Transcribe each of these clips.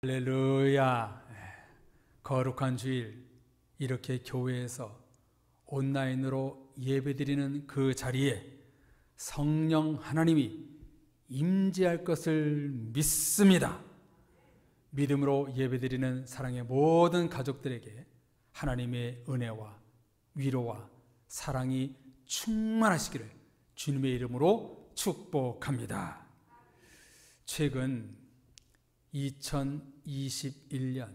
할렐루야. 거룩한 주일, 이렇게 교회에서 온라인으로 예배드리는 그 자리에 성령 하나님이 임재할 것을 믿습니다. 믿음으로 예배드리는 사랑의 모든 가족들에게 하나님의 은혜와 위로와 사랑이 충만하시기를 주님의 이름으로 축복합니다. 최근 2021년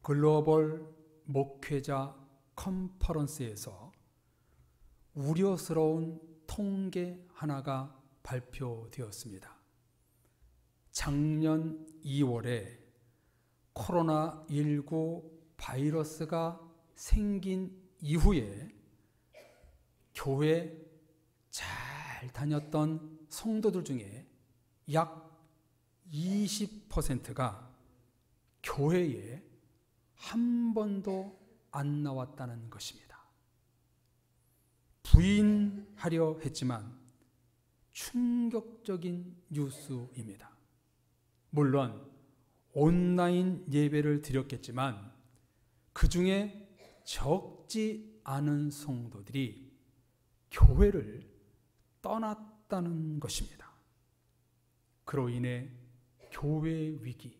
글로벌 목회자 컨퍼런스에서 우려스러운 통계 하나가 발표되었습니다. 작년 2월에 코로나19 바이러스가 생긴 이후에 교회 잘 다녔던 성도들 중에 약 20%가 교회에 한 번도 안 나왔다는 것입니다. 부인하려 했지만 충격적인 뉴스입니다. 물론 온라인 예배를 드렸겠지만 그 중에 적지 않은 성도들이 교회를 떠났다는 것입니다. 그로 인해 교회의 위기,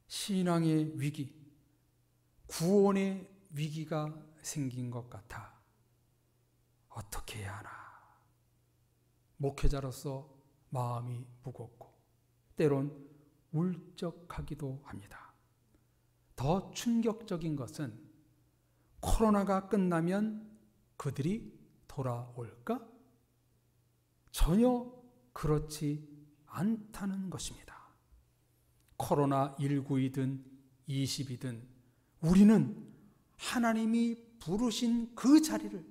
신앙의 위기, 구원의 위기가 생긴 것 같아 어떻게 해야 하나. 목회자로서 마음이 무겁고 때론 울적하기도 합니다. 더 충격적인 것은 코로나가 끝나면 그들이 돌아올까? 전혀 그렇지 않다는 것입니다. 코로나19이든 20이든 우리는 하나님이 부르신 그 자리를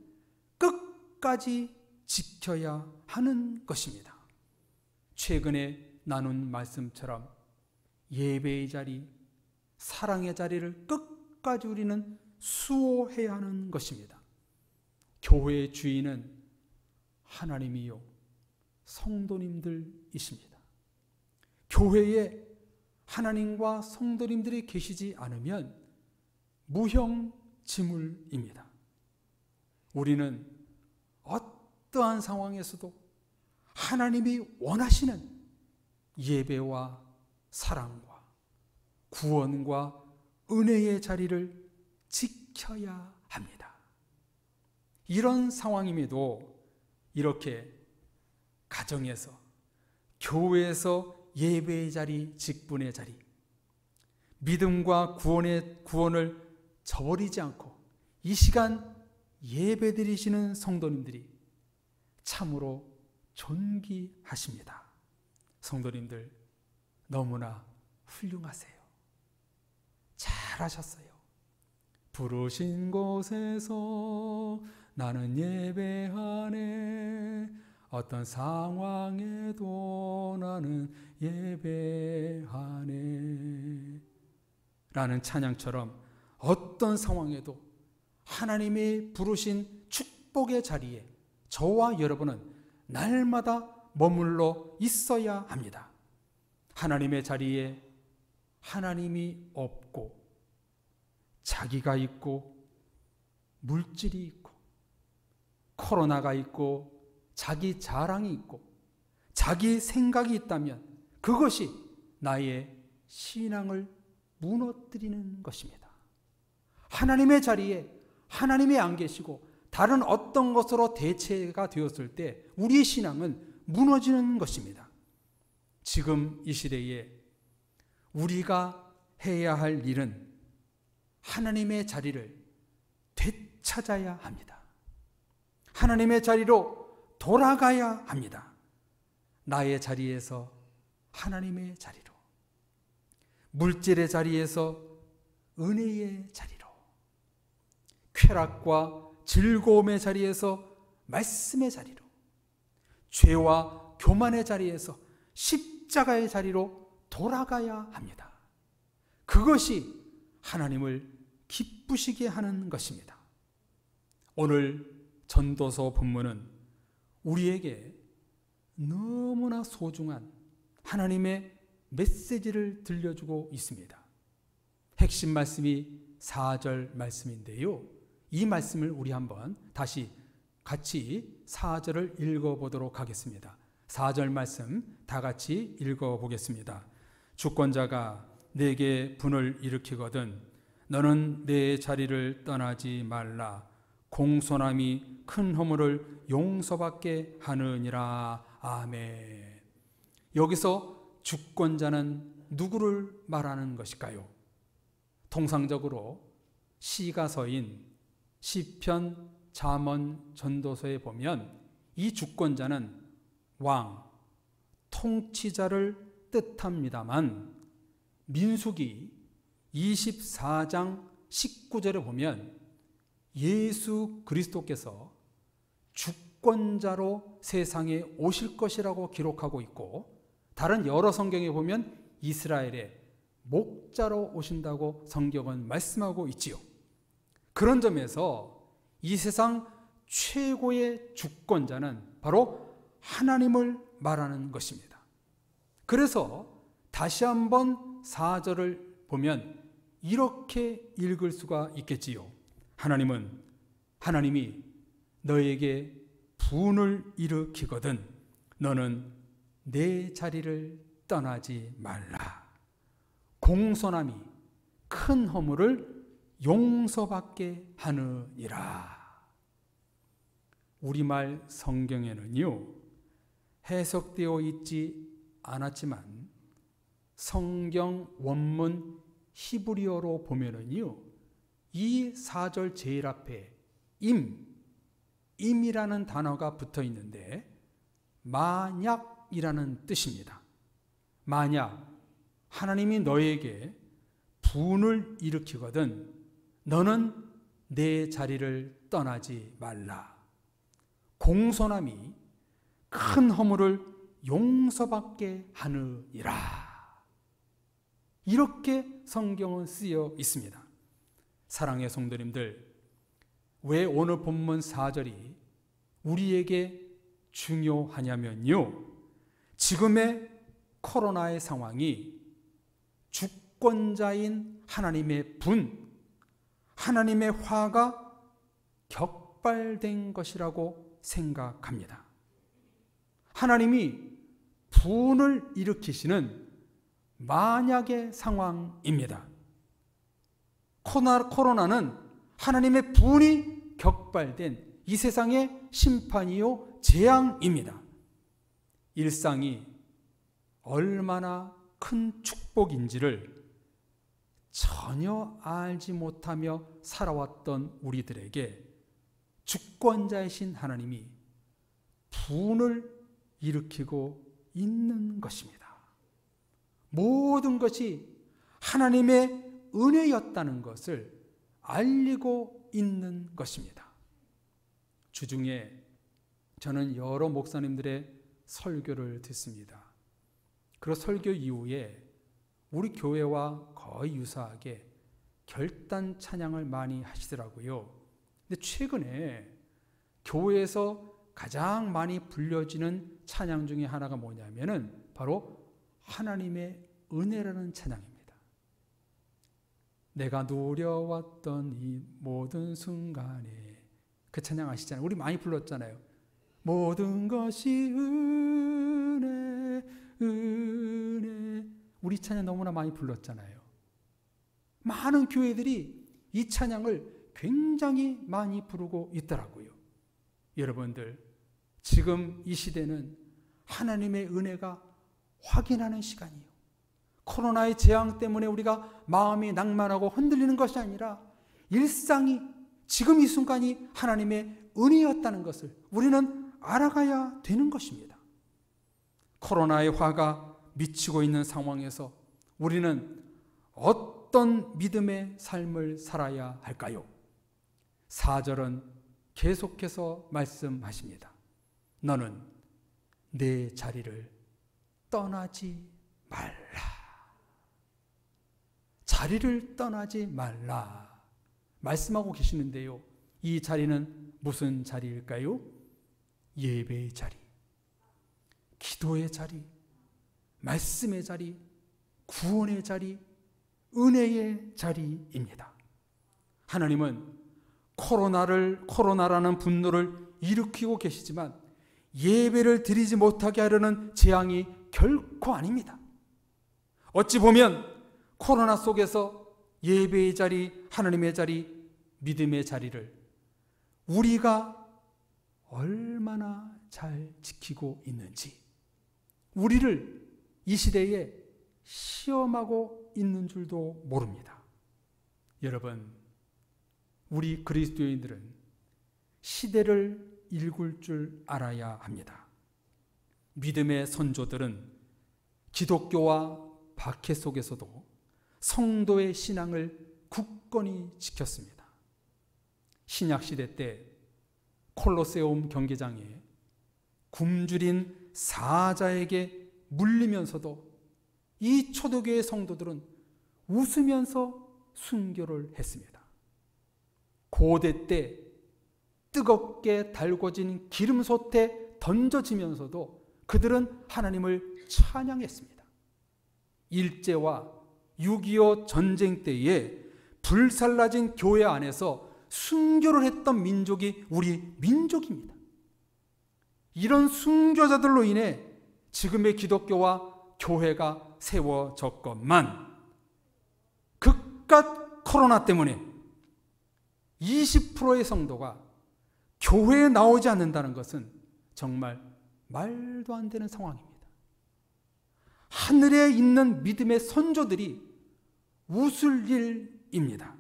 끝까지 지켜야 하는 것입니다. 최근에 나눈 말씀처럼 예배의 자리, 사랑의 자리를 끝까지 우리는 수호해야 하는 것입니다. 교회의 주인은 하나님이요 성도님들이십니다. 교회에 하나님과 성도님들이 계시지 않으면 무형지물입니다. 우리는 어떠한 상황에서도 하나님이 원하시는 예배와 사랑과 구원과 은혜의 자리를 지켜야 합니다. 이런 상황임에도 이렇게 가정에서, 교회에서 예배의 자리, 직분의 자리, 믿음과 구원을 저버리지 않고 이 시간 예배드리시는 성도님들이 참으로 존귀하십니다. 성도님들 너무나 훌륭하세요. 잘하셨어요. 부르신 곳에서 나는 예배하네. 어떤 상황에도 나는 예배하네. 라는 찬양처럼 어떤 상황에도 하나님이 부르신 축복의 자리에 저와 여러분은 날마다 머물러 있어야 합니다. 하나님의 자리에 하나님이 없고 자기가 있고 물질이 있고 코로나가 있고 자기 자랑이 있고 자기 생각이 있다면 그것이 나의 신앙을 무너뜨리는 것입니다. 하나님의 자리에 하나님이 안 계시고 다른 어떤 것으로 대체가 되었을 때 우리의 신앙은 무너지는 것입니다. 지금 이 시대에 우리가 해야 할 일은 하나님의 자리를 되찾아야 합니다. 하나님의 자리로 돌아가야 합니다. 나의 자리에서 하나님의 자리로, 물질의 자리에서 은혜의 자리로, 쾌락과 즐거움의 자리에서 말씀의 자리로, 죄와 교만의 자리에서 십자가의 자리로 돌아가야 합니다. 그것이 하나님을 기쁘시게 하는 것입니다. 오늘 전도서 본문은 우리에게 너무나 소중한 하나님의 메시지를 들려주고 있습니다. 핵심 말씀이 4절 말씀인데요. 이 말씀을 우리 한번 다시 같이 4절을 읽어보도록 하겠습니다. 4절 말씀 다 같이 읽어보겠습니다. 주권자가 내게 분을 일으키거든 너는 내 자리를 떠나지 말라. 공손함이 큰 허물을 용서받게 하느니라. 아멘. 여기서 주권자는 누구를 말하는 것일까요? 통상적으로 시가서인 시편, 잠언, 전도서에 보면 이 주권자는 왕, 통치자를 뜻합니다만 민수기 24장 19절에 보면 예수 그리스도께서 주권자로 세상에 오실 것이라고 기록하고 있고 다른 여러 성경에 보면 이스라엘의 목자로 오신다고 성경은 말씀하고 있지요. 그런 점에서 이 세상 최고의 주권자는 바로 하나님을 말하는 것입니다. 그래서 다시 한번 4절을 보면 이렇게 읽을 수가 있겠지요. 하나님이 너에게 분을 일으키거든 너는 내 자리를 떠나지 말라. 공손함이 큰 허물을 용서받게 하느니라. 우리말 성경에는요, 해석되어 있지 않았지만 성경 원문 히브리어로 보면은요, 이 4절 제일 앞에 임이라는 단어가 붙어 있는데 만약이라는 뜻입니다. 만약 하나님이 너에게 분을 일으키거든 너는 내 자리를 떠나지 말라. 공손함이 큰 허물을 용서받게 하느니라. 이렇게 성경은 쓰여 있습니다. 사랑의 성도님들, 왜 오늘 본문 4절이 우리에게 중요하냐면요, 지금의 코로나의 상황이 주권자인 하나님의 분, 하나님의 화가 격발된 것이라고 생각합니다. 하나님이 분을 일으키시는 만약의 상황입니다. 코로나는 하나님의 분이 격발된 이 세상의 심판이요 재앙입니다. 일상이 얼마나 큰 축복인지를 전혀 알지 못하며 살아왔던 우리들에게 주권자이신 하나님이 분을 일으키고 있는 것입니다. 모든 것이 하나님의 은혜였다는 것을 알리고 있는 것입니다. 주중에 저는 여러 목사님들의 설교를 듣습니다. 그 설교 이후에 우리 교회와 거의 유사하게 결단 찬양을 많이 하시더라고요. 근데 최근에 교회에서 가장 많이 불려지는 찬양 중에 하나가 뭐냐면은 바로 하나님의 은혜라는 찬양입니다. 내가 누려왔던 이 모든 순간에, 그 찬양 아시잖아요. 우리 많이 불렀잖아요. 모든 것이 은혜. 우리 찬양 너무나 많이 불렀잖아요. 많은 교회들이 이 찬양을 굉장히 많이 부르고 있더라고요. 여러분들, 지금 이 시대는 하나님의 은혜가 확인하는 시간이에요. 코로나의 재앙 때문에 우리가 마음이 낭만하고 흔들리는 것이 아니라 일상이 지금 이 순간이 하나님의 은혜였다는 것을 우리는 알아가야 되는 것입니다. 코로나의 화가 미치고 있는 상황에서 우리는 어떤 믿음의 삶을 살아야 할까요? 4절은 계속해서 말씀하십니다. 너는 내 자리를 떠나지 말라. 자리를 떠나지 말라 말씀하고 계시는데요, 이 자리는 무슨 자리일까요? 예배의 자리, 기도의 자리, 말씀의 자리, 구원의 자리, 은혜의 자리입니다. 하나님은 코로나라는 분노를 일으키고 계시지만 예배를 드리지 못하게 하려는 재앙이 결코 아닙니다. 어찌 보면 코로나 속에서 예배의 자리, 하나님의 자리, 믿음의 자리를 우리가 얼마나 잘 지키고 있는지, 우리를 이 시대에 시험하고 있는 줄도 모릅니다. 여러분, 우리 그리스도인들은 시대를 읽을 줄 알아야 합니다. 믿음의 선조들은 기독교와 박해 속에서도 성도의 신앙을 굳건히 지켰습니다. 신약시대 때 콜로세움 경기장에 굶주린 사자에게 물리면서도 이 초대교회 성도들은 웃으면서 순교를 했습니다. 고대 때 뜨겁게 달궈진 기름솥에 던져지면서도 그들은 하나님을 찬양했습니다. 일제와 6.25 전쟁 때에 불살라진 교회 안에서 순교를 했던 민족이 우리 민족입니다. 이런 순교자들로 인해 지금의 기독교와 교회가 세워졌건만 그깟 코로나 때문에 20%의 성도가 교회에 나오지 않는다는 것은 정말 말도 안 되는 상황입니다. 하늘에 있는 믿음의 선조들이 웃을 일입니다.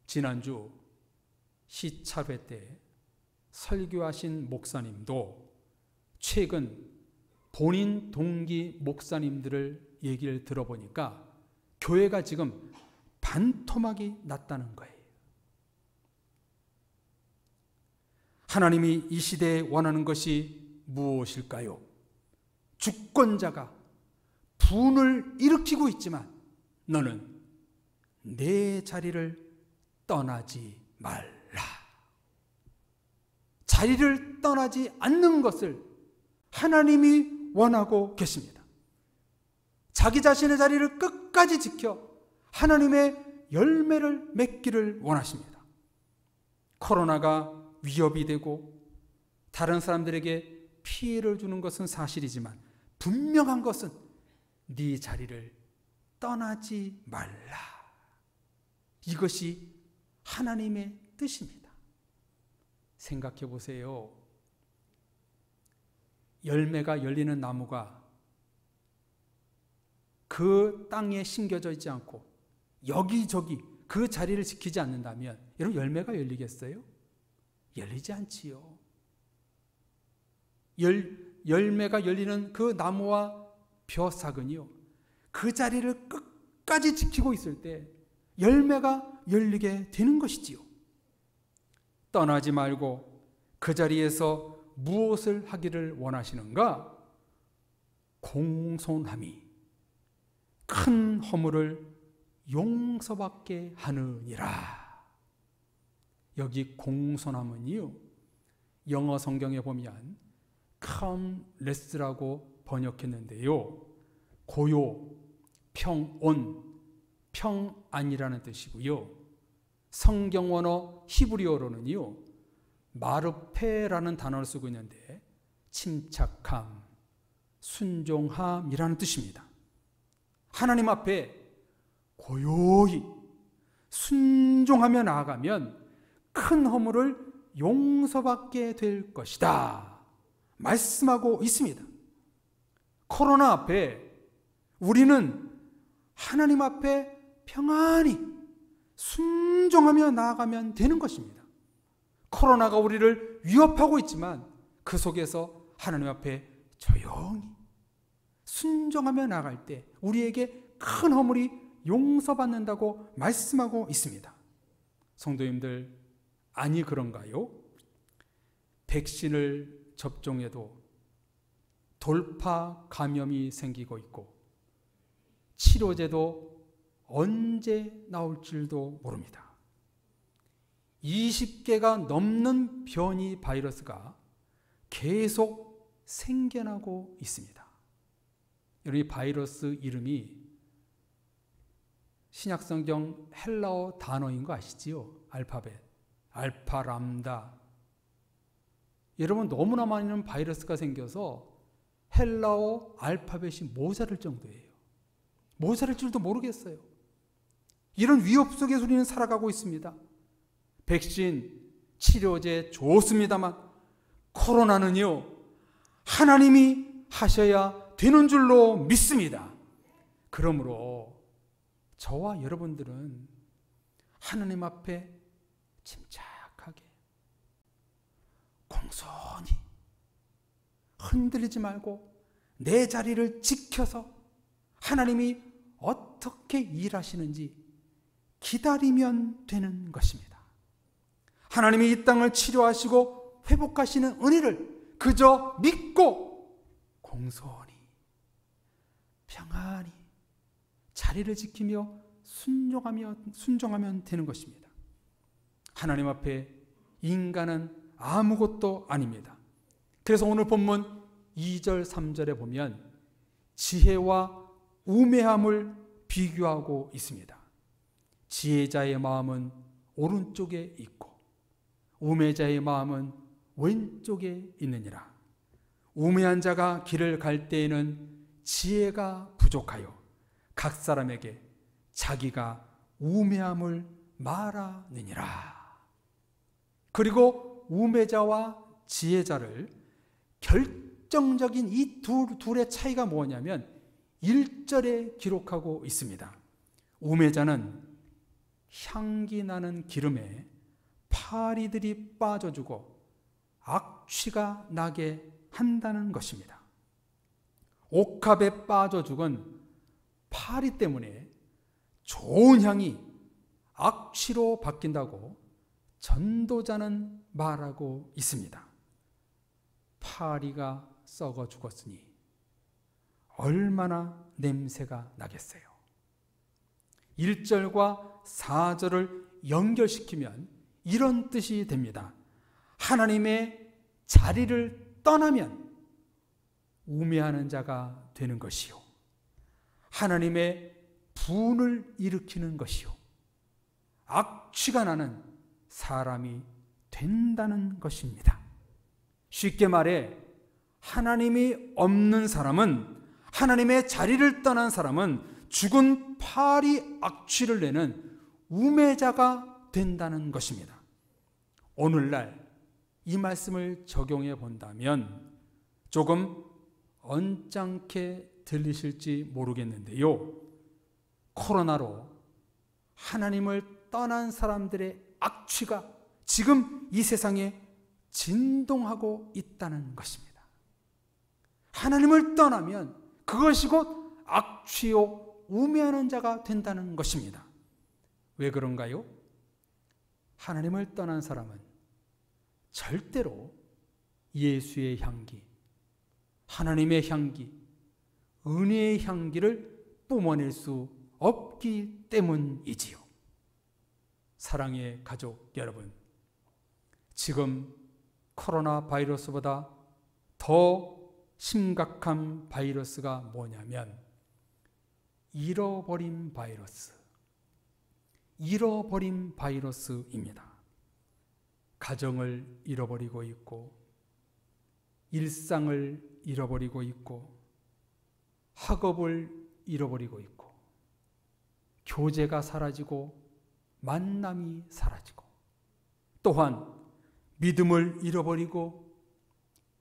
지난주 시찰회 때 설교하신 목사님도 최근 본인 동기 목사님들을 얘기를 들어보니까 교회가 지금 반토막이 났다는 거예요. 하나님이 이 시대에 원하는 것이 무엇일까요? 주권자가 분을 일으키고 있지만 너는 내 자리를 떠나지 말라. 자리를 떠나지 않는 것을 하나님이 원하고 계십니다. 자기 자신의 자리를 끝까지 지켜 하나님의 열매를 맺기를 원하십니다. 코로나가 위협이 되고 다른 사람들에게 피해를 주는 것은 사실이지만 분명한 것은 네 자리를 떠나지 말라. 이것이 하나님의 뜻입니다. 생각해 보세요. 열매가 열리는 나무가 그 땅에 심겨져 있지 않고 여기저기 그 자리를 지키지 않는다면 여러분 열매가 열리겠어요? 열리지 않지요. 열매가 열리는 그 나무와 벼삭은요, 그 자리를 끝까지 지키고 있을 때 열매가 열리게 되는 것이지요. 떠나지 말고 그 자리에서 무엇을 하기를 원하시는가? 공손함이 큰 허물을 용서받게 하느니라. 여기 공손함은요, 영어 성경에 보면 calmless라고 번역했는데요, 고요, 평온, 평안이라는 뜻이고요. 성경 원어 히브리어로는요, 마르페라는 단어를 쓰고 있는데 침착함, 순종함이라는 뜻입니다. 하나님 앞에 고요히 순종하며 나아가면 큰 허물을 용서받게 될 것이다 말씀하고 있습니다. 코로나 앞에 우리는 하나님 앞에 평안히 순종하며 나아가면 되는 것입니다. 코로나가 우리를 위협하고 있지만 그 속에서 하나님 앞에 조용히 순종하며 나아갈 때 우리에게 큰 허물이 용서받는다고 말씀하고 있습니다. 성도님들, 아니 그런가요? 백신을 접종해도 돌파 감염이 생기고 있고 치료제도 언제 나올지도 모릅니다. 20개가 넘는 변이 바이러스가 계속 생겨나고 있습니다. 이 바이러스 이름이 신약성경 헬라어 단어인 거 아시지요? 알파벳. 알파, 람다. 여러분 너무나 많은 바이러스가 생겨서 헬라어 알파벳이 모자랄 정도예요. 모자랄 줄도 모르겠어요. 이런 위협 속에서 우리는 살아가고 있습니다. 백신, 치료제 좋습니다만 코로나는요, 하나님이 하셔야 되는 줄로 믿습니다. 그러므로 저와 여러분들은 하나님 앞에 침착하게, 공손히 흔들리지 말고 내 자리를 지켜서 하나님이 어떻게 일하시는지 기다리면 되는 것입니다. 하나님이 이 땅을 치료하시고 회복하시는 은혜를 그저 믿고 공손히 평안히 자리를 지키며 순종하면 되는 것입니다. 하나님 앞에 인간은 아무것도 아닙니다. 그래서 오늘 본문 2절 3절에 보면 지혜와 우매함을 비교하고 있습니다. 지혜자의 마음은 오른쪽에 있고 우매자의 마음은 왼쪽에 있느니라. 우매한 자가 길을 갈 때에는 지혜가 부족하여 각 사람에게 자기가 우매함을 말하느니라. 그리고 우매자와 지혜자를 결정적인 이 둘의 차이가 뭐냐면 1절에 기록하고 있습니다. 우매자는 향기 나는 기름에 파리들이 빠져주고 악취가 나게 한다는 것입니다. 옥합에 빠져 죽은 파리 때문에 좋은 향이 악취로 바뀐다고 전도자는 말하고 있습니다. 파리가 썩어 죽었으니 얼마나 냄새가 나겠어요. 1절과 4절을 연결시키면 이런 뜻이 됩니다. 하나님의 자리를 떠나면 우매하는 자가 되는 것이요, 하나님의 분을 일으키는 것이요, 악취가 나는 사람이 된다는 것입니다. 쉽게 말해 하나님이 없는 사람은, 하나님의 자리를 떠난 사람은 죽은 파리 악취를 내는 우매자가 된다는 것입니다. 오늘날 이 말씀을 적용해 본다면 조금 언짢게 들리실지 모르겠는데요, 코로나로 하나님을 떠난 사람들의 악취가 지금 이 세상에 진동하고 있다는 것입니다. 하나님을 떠나면 그것이 곧 악취요 우매하는 자가 된다는 것입니다. 왜 그런가요? 하나님을 떠난 사람은 절대로 예수의 향기, 하나님의 향기, 은혜의 향기를 뿜어낼 수 없기 때문이지요. 사랑의 가족 여러분, 지금 코로나 바이러스보다 더 심각한 바이러스가 뭐냐면 잃어버린 바이러스입니다. 가정을 잃어버리고 있고, 일상을 잃어버리고 있고, 학업을 잃어버리고 있고, 교제가 사라지고 만남이 사라지고, 또한 믿음을 잃어버리고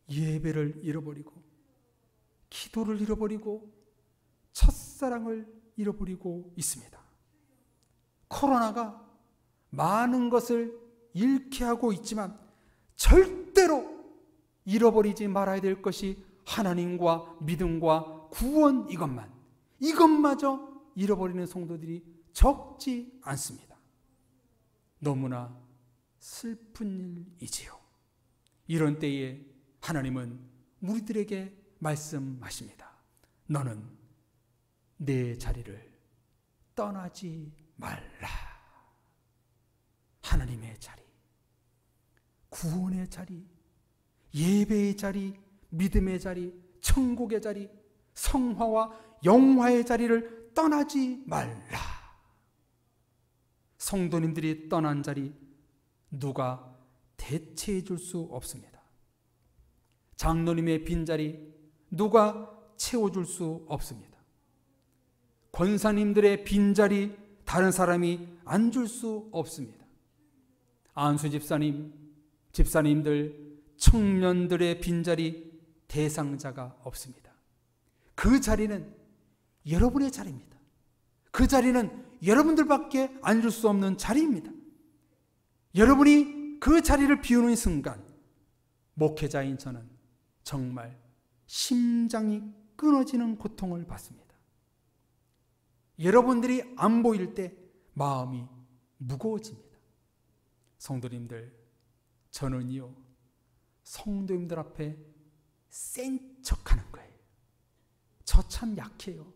예배를 잃어버리고 기도를 잃어버리고 첫사랑을 잃어버리고 있습니다. 코로나가 많은 것을 잃게 하고 있지만 절대로 잃어버리지 말아야 될 것이 하나님과 믿음과 구원, 이것마저 잃어버리는 성도들이 적지 않습니다. 너무나 슬픈 일이지요. 이런 때에 하나님은 우리들에게 말씀하십니다. 너는 내 자리를 떠나지 말라. 하나님의 자리, 구원의 자리, 예배의 자리, 믿음의 자리, 천국의 자리, 성화와 영화의 자리를 떠나지 말라. 성도님들이 떠난 자리 누가 대체해 줄 수 없습니다. 장로님의 빈자리 누가 채워줄 수 없습니다. 권사님들의 빈자리 다른 사람이 앉을 수 없습니다. 안수 집사님, 집사님들, 청년들의 빈자리 대상자가 없습니다. 그 자리는 여러분의 자리입니다. 그 자리는 여러분들밖에 앉을 수 없는 자리입니다. 여러분이 그 자리를 비우는 순간 목회자인 저는 정말 심장이 끊어지는 고통을 받습니다. 여러분들이 안 보일 때 마음이 무거워집니다. 성도님들, 저는요 성도님들 앞에 센 척하는 거예요. 저 참 약해요.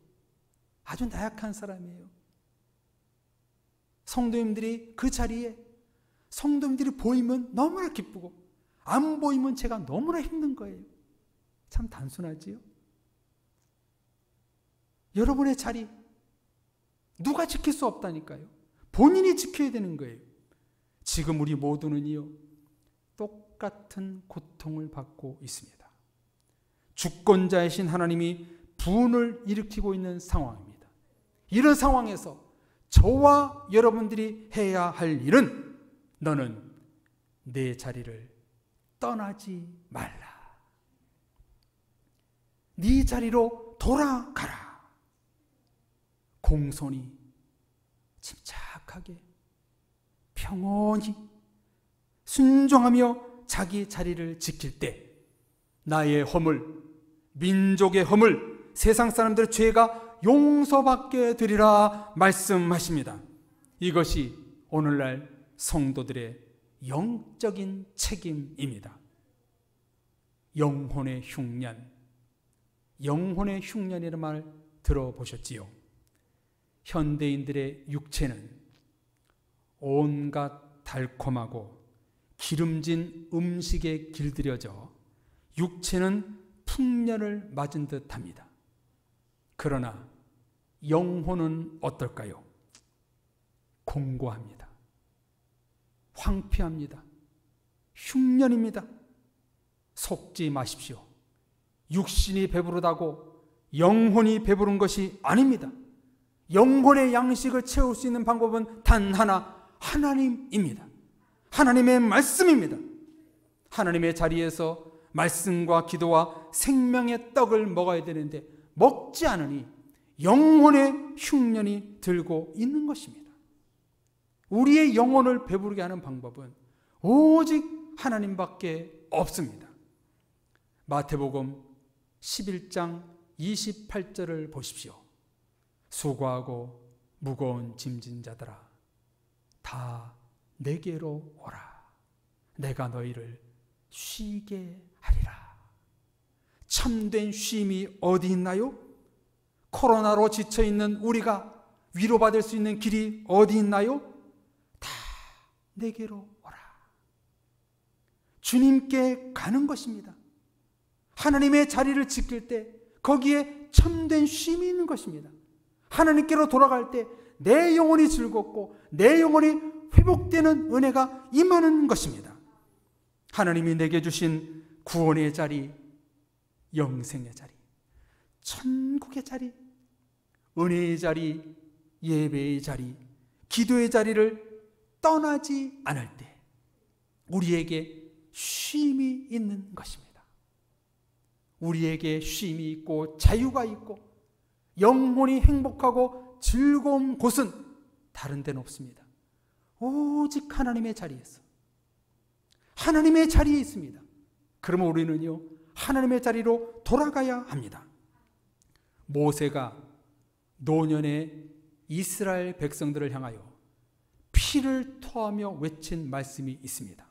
아주 나약한 사람이에요. 성도님들이 그 자리에 성도님들이 보이면 너무나 기쁘고 안 보이면 제가 너무나 힘든 거예요. 참 단순하지요? 여러분의 자리 누가 지킬 수 없다니까요. 본인이 지켜야 되는 거예요. 지금 우리 모두는요 똑같은 고통을 받고 있습니다. 주권자이신 하나님이 분을 일으키고 있는 상황입니다. 이런 상황에서 저와 여러분들이 해야 할 일은 너는 내 자리를 떠나지 말라. 네 자리로 돌아가라. 공손히 침착하게 평온히 순종하며 자기 자리를 지킬 때 나의 허물, 민족의 허물, 세상 사람들의 죄가 용서받게 되리라 말씀하십니다. 이것이 오늘날 성도들의 영적인 책임입니다. 영혼의 흉년, 영혼의 흉년이라는 말 들어보셨지요? 현대인들의 육체는 온갖 달콤하고 기름진 음식에 길들여져 육체는 풍년을 맞은 듯합니다. 그러나 영혼은 어떨까요? 공고합니다. 황폐합니다. 흉년입니다. 속지 마십시오. 육신이 배부르다고 영혼이 배부른 것이 아닙니다. 영혼의 양식을 채울 수 있는 방법은 단 하나, 하나님입니다. 하나님의 말씀입니다. 하나님의 자리에서 말씀과 기도와 생명의 떡을 먹어야 되는데 먹지 않으니 영혼의 흉년이 들고 있는 것입니다. 우리의 영혼을 배부르게 하는 방법은 오직 하나님밖에 없습니다. 마태복음 11장 28절을 보십시오. 수고하고 무거운 짐진 자들아 다 내게로 오라. 내가 너희를 쉬게 하리라. 참된 쉼이 어디 있나요? 코로나로 지쳐있는 우리가 위로받을 수 있는 길이 어디 있나요? 다 내게로 오라. 주님께 가는 것입니다. 하나님의 자리를 지킬 때 거기에 참된 쉼이 있는 것입니다. 하나님께로 돌아갈 때 내 영혼이 즐겁고 내 영혼이 회복되는 은혜가 임하는 것입니다. 하나님이 내게 주신 구원의 자리, 영생의 자리, 천국의 자리, 은혜의 자리, 예배의 자리, 기도의 자리를 떠나지 않을 때 우리에게 쉼이 있는 것입니다. 우리에게 쉼이 있고 자유가 있고 영혼이 행복하고 즐거운 곳은 다른 데는 없습니다. 오직 하나님의 자리에서, 하나님의 자리에 있습니다. 그러면 우리는요 하나님의 자리로 돌아가야 합니다. 모세가 노년의 이스라엘 백성들을 향하여 피를 토하며 외친 말씀이 있습니다.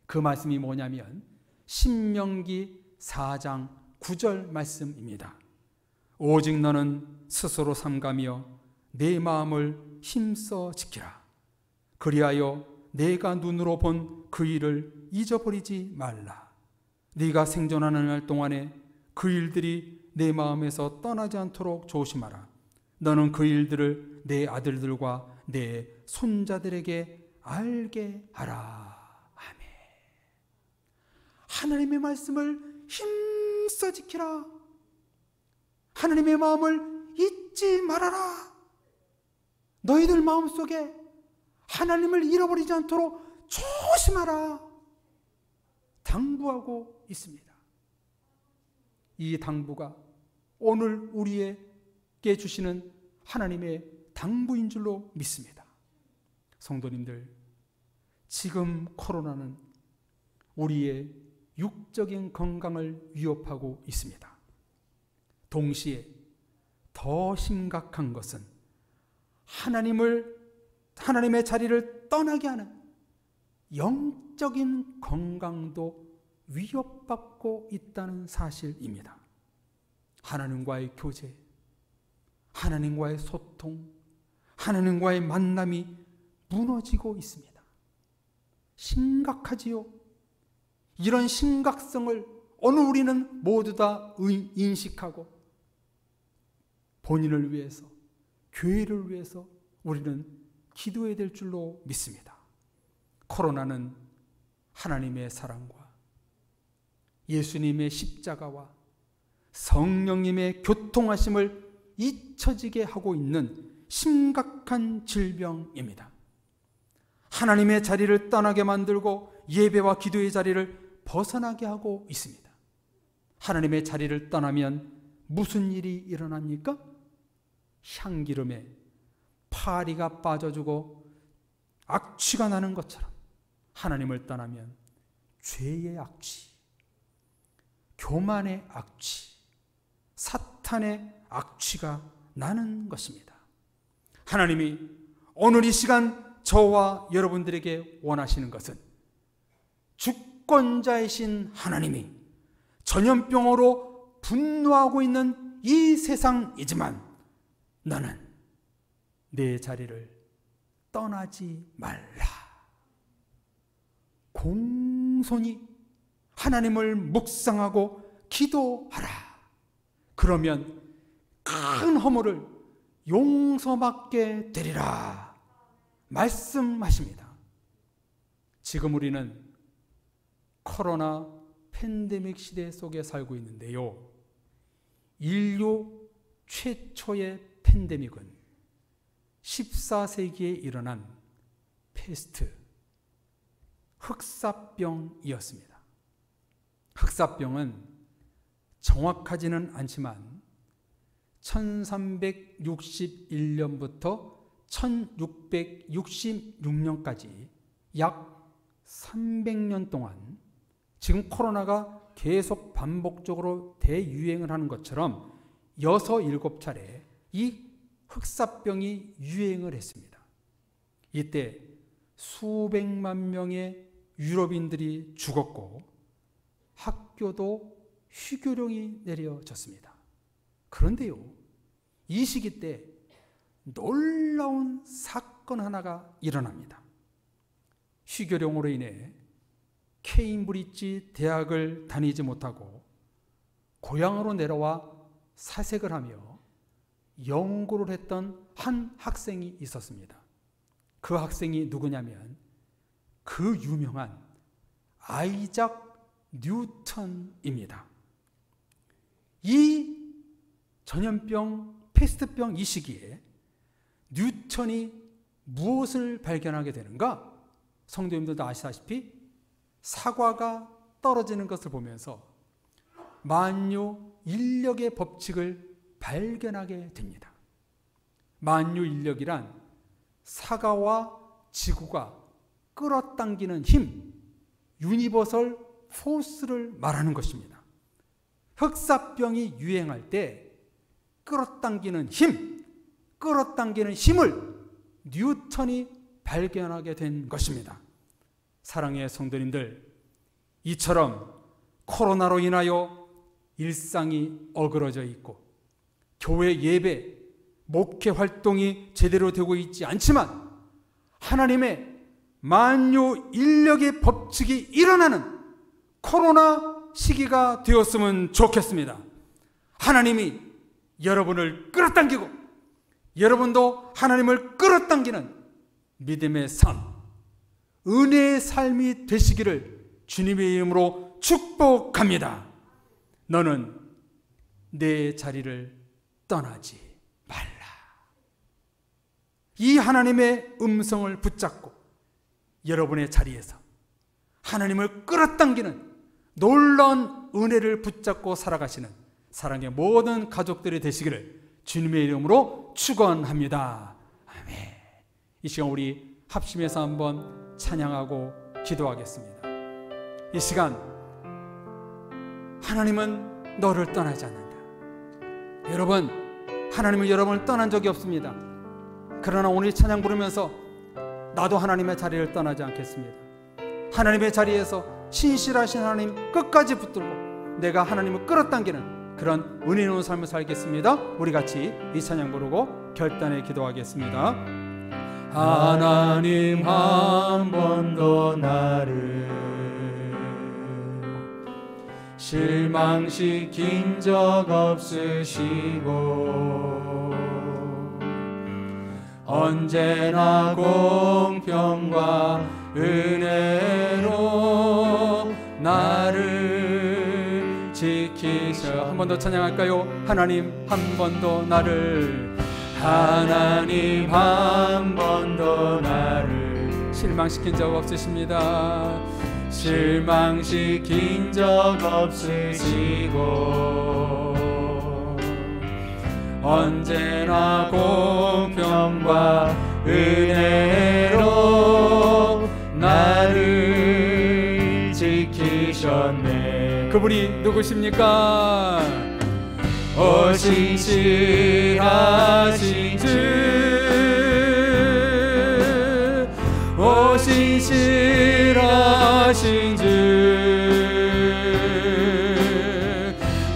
그 말씀이 뭐냐면 신명기 4장 9절 말씀입니다. 오직 너는 스스로 삼가며 내 마음을 힘써 지키라. 그리하여 내가 눈으로 본 그 일을 잊어버리지 말라. 네가 생존하는 날 동안에 그 일들이 내 마음에서 떠나지 않도록 조심하라. 너는 그 일들을 내 아들들과 내 손자들에게 알게 하라. 아멘. 하나님의 말씀을 힘써 지키라. 하나님의 마음을 잊지 말아라. 너희들 마음속에 하나님을 잃어버리지 않도록 조심하라. 당부하고 있습니다. 이 당부가 오늘 우리에게 주시는 하나님의 당부인 줄로 믿습니다. 성도님들, 지금 코로나는 우리의 육적인 건강을 위협하고 있습니다. 동시에 더 심각한 것은 하나님의 자리를 떠나게 하는 영적인 건강도 위협받고 있다는 사실입니다. 하나님과의 교제, 하나님과의 소통, 하나님과의 만남이 무너지고 있습니다. 심각하지요. 이런 심각성을 오늘 우리는 모두 다 인식하고 본인을 위해서, 교회를 위해서 우리는 기도해야 될 줄로 믿습니다. 코로나는 하나님의 사랑과 예수님의 십자가와 성령님의 교통하심을 잊혀지게 하고 있는 심각한 질병입니다. 하나님의 자리를 떠나게 만들고 예배와 기도의 자리를 벗어나게 하고 있습니다. 하나님의 자리를 떠나면 무슨 일이 일어납니까? 향기름에 파리가 빠져주고 악취가 나는 것처럼 하나님을 떠나면 죄의 악취, 교만의 악취, 사탄의 악취가 나는 것입니다. 하나님이 오늘 이 시간 저와 여러분들에게 원하시는 것은 주권자이신 하나님이 전염병으로 분노하고 있는 이 세상이지만 너는 내 자리를 떠나지 말라. 공손히 하나님을 묵상하고 기도하라. 그러면 큰 허물을 용서받게 되리라 말씀하십니다. 지금 우리는 코로나 팬데믹 시대 속에 살고 있는데요. 인류 최초의 팬데믹은 14세기에 일어난 페스트, 흑사병이었습니다. 흑사병은 정확하지는 않지만 1361년부터 1666년까지 약 300년 동안 지금 코로나가 계속 반복적으로 대유행을 하는 것처럼 6, 7차례 이 흑사병이 유행을 했습니다. 이때 수백만 명의 유럽인들이 죽었고 학교도 휴교령이 내려졌습니다. 그런데요, 이 시기 때 놀라운 사건 하나가 일어납니다. 휴교령으로 인해 케임브리지 대학을 다니지 못하고 고향으로 내려와 사색을 하며 연구를 했던 한 학생이 있었습니다. 그 학생이 누구냐면 그 유명한 아이작 뉴턴입니다. 이 전염병, 페스트병 이 시기에 뉴턴이 무엇을 발견하게 되는가? 성도님들도 아시다시피 사과가 떨어지는 것을 보면서 만유 인력의 법칙을 발견하게 됩니다. 만유 인력이란 사과와 지구가 끌어당기는 힘, 유니버설 포스를 말하는 것입니다. 흑사병이 유행할 때 끌어당기는 힘을 뉴턴이 발견하게 된 것입니다. 사랑의 성도님들, 이처럼 코로나로 인하여 일상이 어그러져 있고 교회 예배, 목회 활동이 제대로 되고 있지 않지만 하나님의 만유 인력의 법칙이 일어나는 코로나 시기가 되었으면 좋겠습니다. 하나님이 여러분을 끌어당기고 여러분도 하나님을 끌어당기는 믿음의 삶, 은혜의 삶이 되시기를 주님의 이름으로 축복합니다. 너는 내 자리를 떠나지 말라. 이 하나님의 음성을 붙잡고 여러분의 자리에서 하나님을 끌어당기는 놀라운 은혜를 붙잡고 살아가시는 사랑의 모든 가족들이 되시기를 주님의 이름으로 축원합니다. 아멘. 이 시간 우리 합심해서 한번 찬양하고 기도하겠습니다. 이 시간 하나님은 너를 떠나지 않는다. 여러분, 하나님은 여러분을 떠난 적이 없습니다. 그러나 오늘 찬양 부르면서 나도 하나님의 자리를 떠나지 않겠습니다. 하나님의 자리에서 신실하신 하나님 끝까지 붙들고 내가 하나님을 끌어당기는 그런 은혜 있는 삶을 살겠습니다. 우리 같이 이 찬양 부르고 결단에 기도하겠습니다. 하나님 한 번도 나를 실망시킨 적 없으시고 언제나 공평과 은혜로 나를 지키셔. 한 번 더 찬양할까요? 하나님 한 번도 나를, 하나님 한 번도 나를 실망시킨 적 없으십니다. 실망시킨 적 없으시고 언제나 공평과 은혜로 나를 지키셨네. 그분이 누구십니까? 오 신실하신 주, 오 신실하신 주,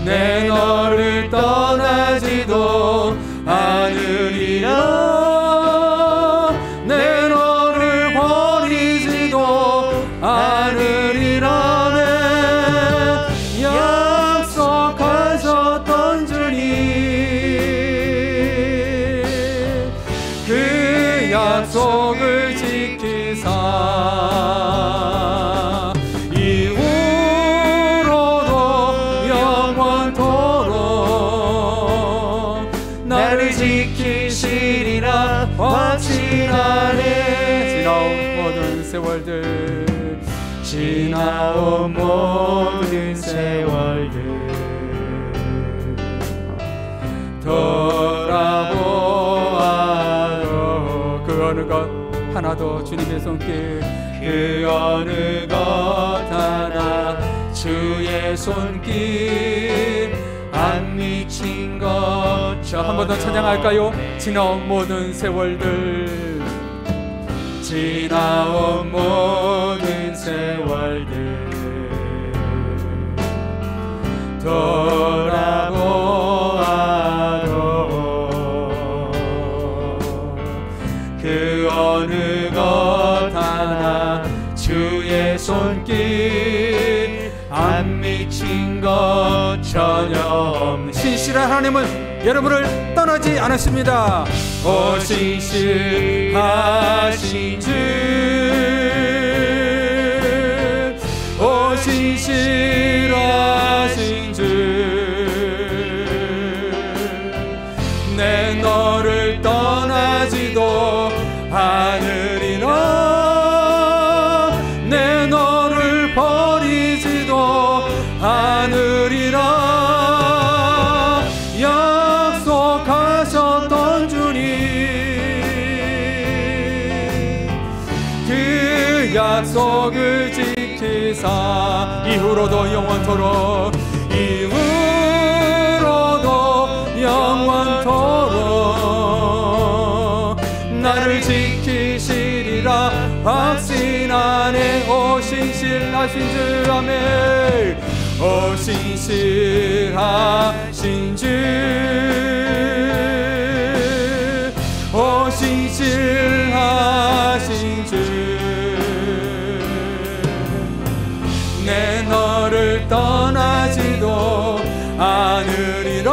내 너를 떠나지도 않으리라, 내 너를 버리지도 않으리라. 내 약속하셨던 주님, 그 약속을 지키사 이후로도 영원토록 나를 지키시리라 확신하네. 지나온 모든 세월들, 지나온 모든 세월들 돌아보아도 그 어느 것 하나도 주님의 손길, 그 어느 것 하나 주의 손길 안 미친 것처럼. 한 번 더 찬양할까요? 지나온 모든 세월들, 지나온 모든 세월들 돌아보아도 그 어느 것 하나 주의 손길 안 미친 것 전혀 없네. 신실한 하나님은 여러분을 떠나지 않으십니다. 오 신실하신 주, 오 신실하신 주, 내 너를 떠나지도 않으리라, 내 너를 버리지도 않으리라. 약속하셨던 주님, 그 약속을 지키사 이후로도 영원토록, 이후로도 영원토록 나를 지키시리라 확신하네. 오 신실하신 주, 아멘. 오 신실하신 주, 오 신실하신 주, 내 너를 떠나지도 않으리라,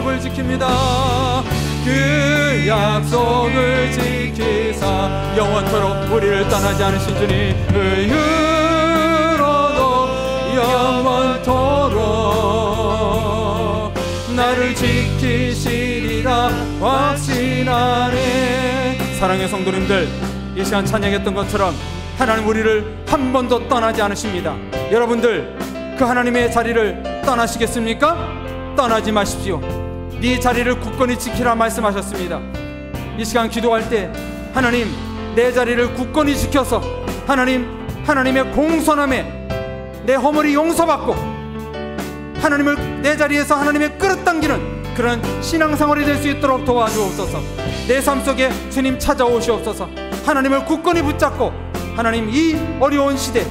약속을 지킵니다. 그 약속을 지키사 영원토록 우리를 떠나지 않으신 주님, 의유로도 영원토록 나를 지키시리라 확신하네. 사랑의 성도님들, 이 시간 찬양했던 것처럼 하나님 우리를 한 번도 떠나지 않으십니다. 여러분들, 그 하나님의 자리를 떠나시겠습니까? 떠나지 마십시오. 네 자리를 굳건히 지키라 말씀하셨습니다. 이 시간 기도할 때 하나님, 내 자리를 굳건히 지켜서 하나님의 공손함에 내 허물이 용서받고 하나님을 내 자리에서 하나님의 끌어당기는 그런 신앙생활이 될 수 있도록 도와주옵소서. 내 삶 속에 주님 찾아오시옵소서. 하나님을 굳건히 붙잡고 하나님, 이 어려운 시대,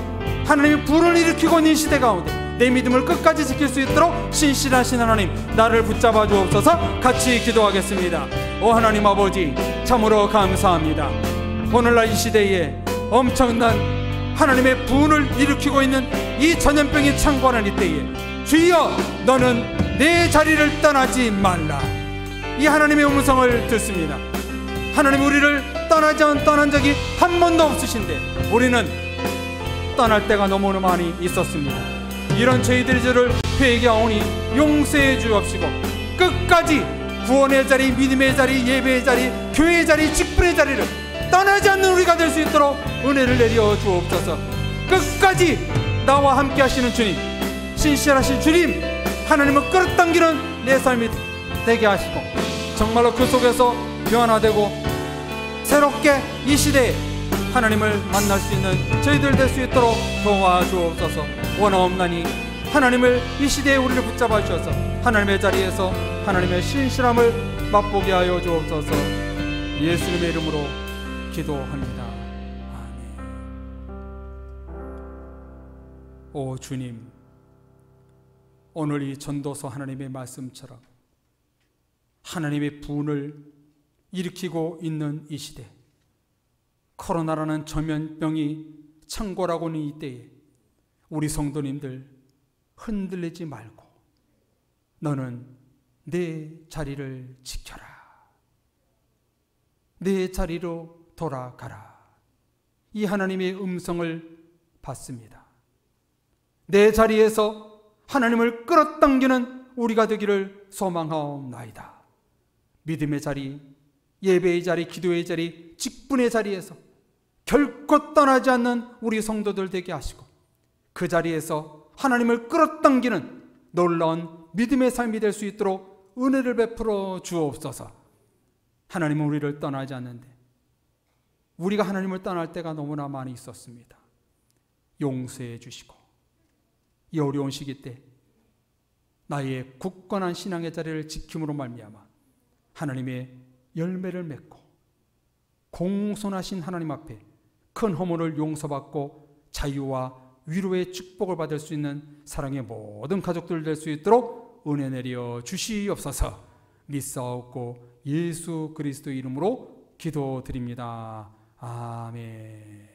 하나님의 불을 일으키고 있는 시대 가운데 내 믿음을 끝까지 지킬 수 있도록 신실하신 하나님, 나를 붙잡아 주옵소서. 같이 기도하겠습니다. 오 하나님 아버지, 참으로 감사합니다. 오늘날 이 시대에 엄청난 하나님의 분을 일으키고 있는 이 전염병이 창궐하는 이때에 주여, 너는 내 자리를 떠나지 말라. 이 하나님의 음성을 듣습니다. 하나님, 우리를 떠난 적이 한 번도 없으신데 우리는 떠날 때가 너무나 많이 있었습니다. 이런 저희들을 회개하오니 용서해 주옵시고 끝까지 구원의 자리, 믿음의 자리, 예배의 자리, 교회의 자리, 직분의 자리를 떠나지 않는 우리가 될 수 있도록 은혜를 내려 주옵소서. 끝까지 나와 함께 하시는 주님, 신실하신 주님, 하나님을 끌어당기는 내 삶이 되게 하시고 정말로 그 속에서 변화되고 새롭게 이 시대에 하나님을 만날 수 있는 저희들 될 수 있도록 도와주옵소서. 원하옵나니 하나님을 이 시대에 우리를 붙잡아 주셔서 하나님의 자리에서 하나님의 신실함을 맛보게 하여 주옵소서. 예수님의 이름으로 기도합니다. 아멘. 오 주님, 오늘 이 전도서 하나님의 말씀처럼 하나님의 분을 일으키고 있는 이 시대, 코로나라는 전염병이 창궐하고 있는 이때에 우리 성도님들 흔들리지 말고 너는 내 자리를 지켜라. 내 자리로 돌아가라. 이 하나님의 음성을 받습니다. 내 자리에서 하나님을 끌어당기는 우리가 되기를 소망하옵나이다. 믿음의 자리, 예배의 자리, 기도의 자리, 직분의 자리에서 결코 떠나지 않는 우리 성도들 되게 하시고 그 자리에서 하나님을 끌어당기는 놀라운 믿음의 삶이 될 수 있도록 은혜를 베풀어 주옵소서. 하나님은 우리를 떠나지 않는데 우리가 하나님을 떠날 때가 너무나 많이 있었습니다. 용서해 주시고 이 어려운 시기 때 나의 굳건한 신앙의 자리를 지킴으로 말미암아 하나님의 열매를 맺고 공손하신 하나님 앞에 큰 허물을 용서받고 자유와 위로의 축복을 받을 수 있는 사랑의 모든 가족들 될 수 있도록 은혜 내려 주시옵소서. 믿사옵고 예수 그리스도 이름으로 기도드립니다. 아멘.